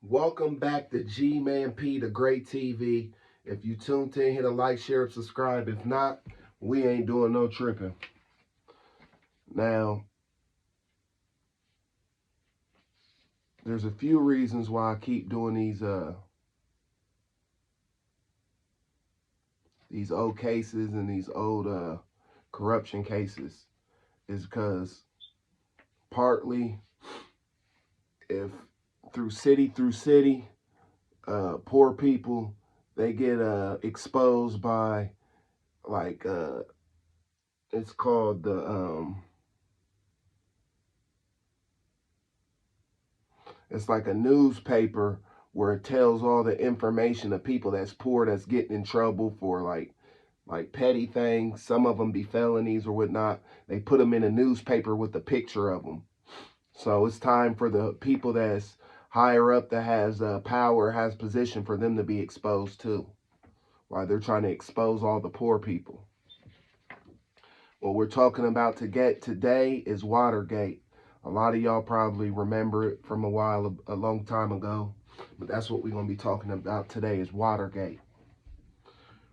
Welcome back to G-Man-P, the Great TV. If you tuned in, hit a like, share, subscribe. If not, we ain't doing no tripping. Now, there's a few reasons why I keep doing these old cases and these old corruption cases. Is because partly, if through city, poor people, they get exposed by, like, it's called it's like a newspaper where it tells all the information of people that's poor, that's getting in trouble for like petty things. Some of them be felonies or whatnot. They put them in a newspaper with a picture of them. So it's time for the people that's higher up, that has power, has position, for them to be exposed too, while they're trying to expose all the poor people. What we're talking about to get today is Watergate. A lot of y'all probably remember it from a long time ago, but that's what we're going to be talking about today is Watergate.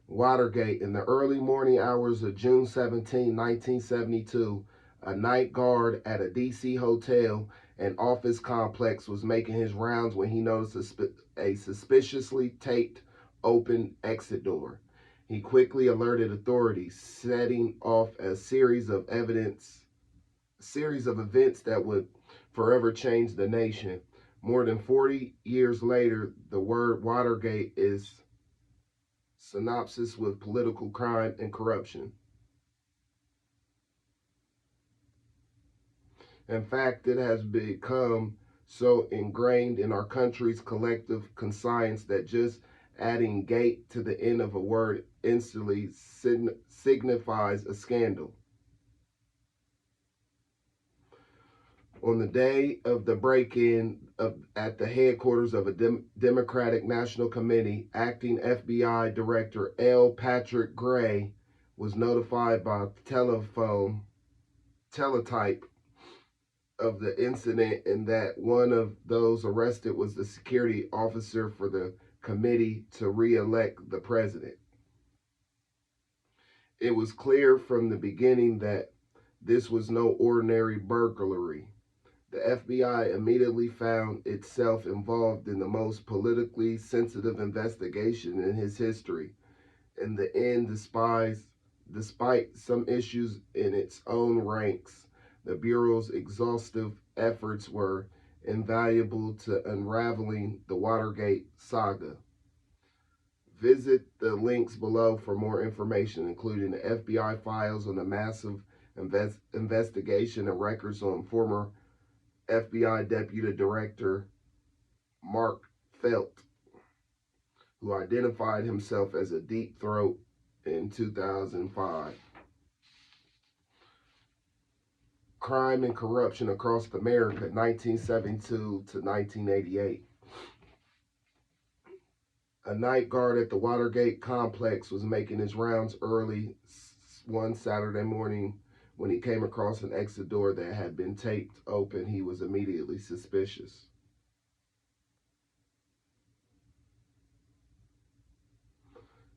Watergate. In the early morning hours of June 17, 1972, a night guard at a D.C. hotel and office complex was making his rounds when he noticed a suspiciously taped open exit door. He quickly alerted authorities, setting off a series of events that would forever change the nation. More than 40 years later, the word Watergate is synonymous with political crime and corruption. In fact, it has become so ingrained in our country's collective conscience that just adding gate to the end of a word instantly signifies a scandal. On the day of the break-in at the headquarters of a Democratic National Committee, acting FBI Director L. Patrick Gray was notified by teletype of the incident, and that one of those arrested was the security officer for the committee to re-elect the president. It was clear from the beginning that this was no ordinary burglary. The FBI immediately found itself involved in the most politically sensitive investigation in his history. In the end, despite some issues in its own ranks, the Bureau's exhaustive efforts were invaluable to unraveling the Watergate saga. Visit the links below for more information, including the FBI files on the massive investigation and records on former FBI Deputy Director Mark Felt, who identified himself as a deep throat in 2005. Crime and corruption across America, 1972 to 1988. A night guard at the Watergate complex was making his rounds early one Saturday morning when he came across an exit door that had been taped open. He was immediately suspicious.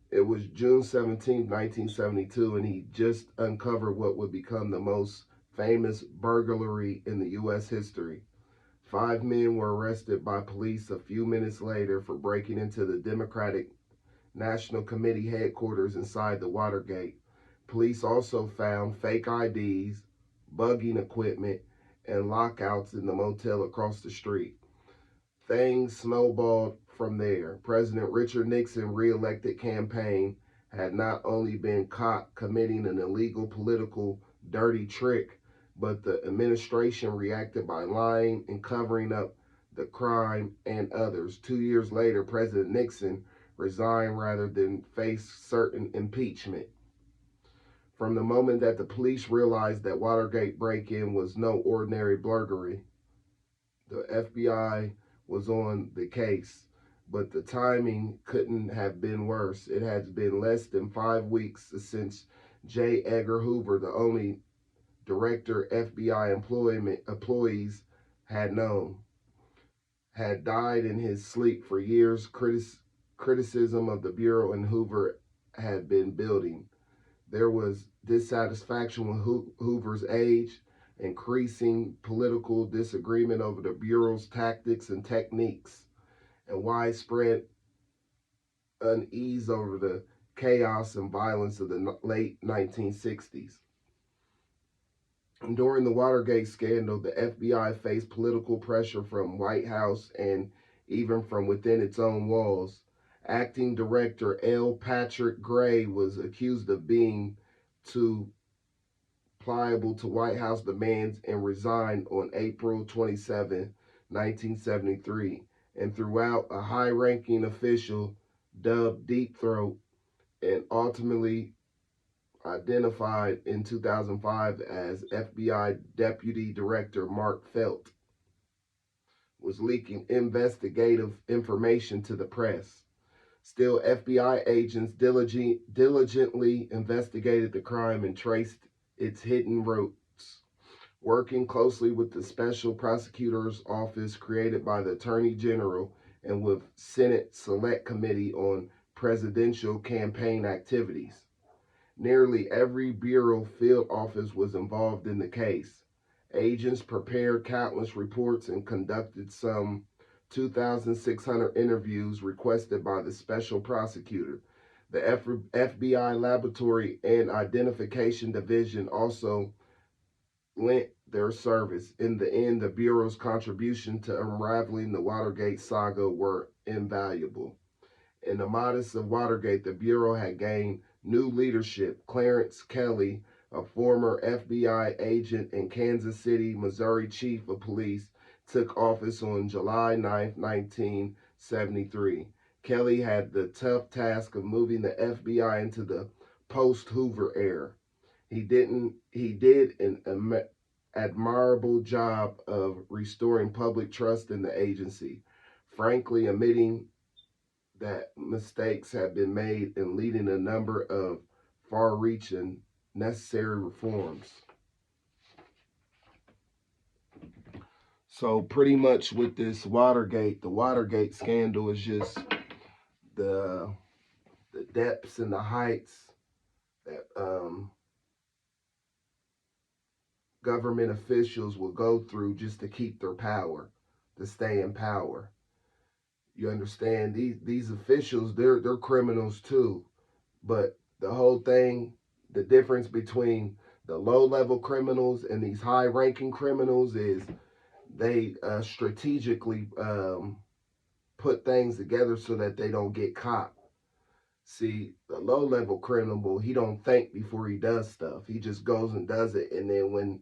It was June 17, 1972, and he just uncovered what would become the most famous burglary in the U.S. history. 5 men were arrested by police a few minutes later for breaking into the Democratic National Committee headquarters inside the Watergate. Police also found fake IDs, bugging equipment, and lockouts in the motel across the street. Things snowballed from there. President Richard Nixon's re-elected campaign had not only been caught committing an illegal political dirty trick, but the administration reacted by lying and covering up the crime and others. 2 years later, President Nixon resigned rather than face certain impeachment. From the moment that the police realized that Watergate break-in was no ordinary burglary, the FBI was on the case, but the timing couldn't have been worse. It has been less than 5 weeks since J. Edgar Hoover, the only director FBI employees had known, had died in his sleep for years. Criticism of the Bureau and Hoover had been building. There was dissatisfaction with Hoover's age, increasing political disagreement over the Bureau's tactics and techniques, and widespread unease over the chaos and violence of the late 1960s. During the Watergate scandal, the FBI faced political pressure from White House and even from within its own walls. Acting Director L. Patrick Gray was accused of being too pliable to White House demands and resigned on April 27, 1973. And throughout, a high-ranking official dubbed Deep Throat and ultimately identified in 2005 as FBI Deputy Director Mark Felt, was leaking investigative information to the press. Still, FBI agents diligently investigated the crime and traced its hidden roots, working closely with the Special Prosecutor's Office created by the Attorney General and with Senate Select Committee on Presidential Campaign Activities. Nearly every Bureau field office was involved in the case. Agents prepared countless reports and conducted some 2,600 interviews requested by the special prosecutor. The FBI Laboratory and Identification Division also lent their service. In the end, the Bureau's contribution to unraveling the Watergate saga were invaluable. In the modest of Watergate, the Bureau had gained new leadership. Clarence Kelly, a former FBI agent and Kansas City, Missouri chief of police, took office on July 9, 1973. Kelly had the tough task of moving the FBI into the post-Hoover era. He did an admirable job of restoring public trust in the agency, frankly admitting that mistakes have been made and leading a number of far-reaching necessary reforms. So pretty much with this Watergate, the Watergate scandal is just the depths and the heights that government officials will go through just to keep their power, to stay in power. You understand? These officials, they're criminals too. But the whole thing, the difference between the low-level criminals and these high-ranking criminals is they strategically put things together so that they don't get caught. See, the low-level criminal, he don't think before he does stuff. He just goes and does it, and then when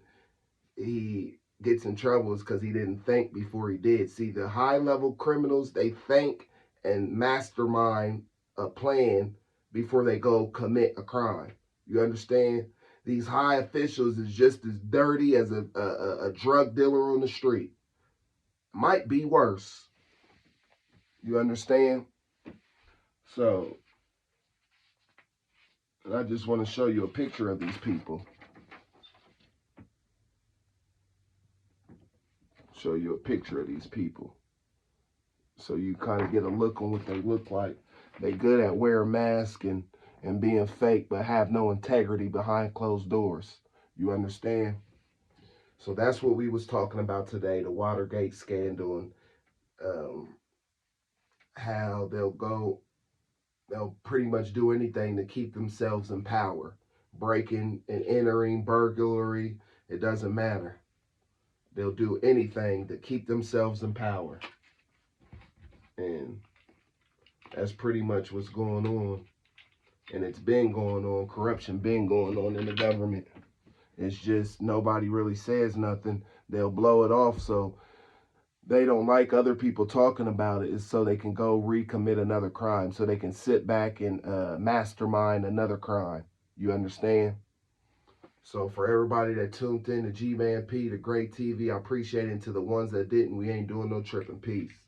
he gets in trouble is because he didn't think before he did. See, the high-level criminals, they think and mastermind a plan before they go commit a crime. You understand? These high officials is just as dirty as a drug dealer on the street. Might be worse. You understand? So, I just want to show you a picture of these people. Show you a picture of these people. So you kind of get a look on what they look like. They good at wearing masks and being fake, but have no integrity behind closed doors. You understand? So that's what we was talking about today, the Watergate scandal, and how they'll pretty much do anything to keep themselves in power. Breaking and entering, burglary, it doesn't matter. They'll do anything to keep themselves in power. And that's pretty much what's going on. And it's been going on. Corruption been going on in the government. It's just nobody really says nothing. They'll blow it off so they don't like other people talking about it. It's so they can go recommit another crime. So they can sit back and mastermind another crime. You understand? So for everybody that tuned in to G-Man P, the Great TV, I appreciate it. And to the ones that didn't, we ain't doing no tripping. Peace.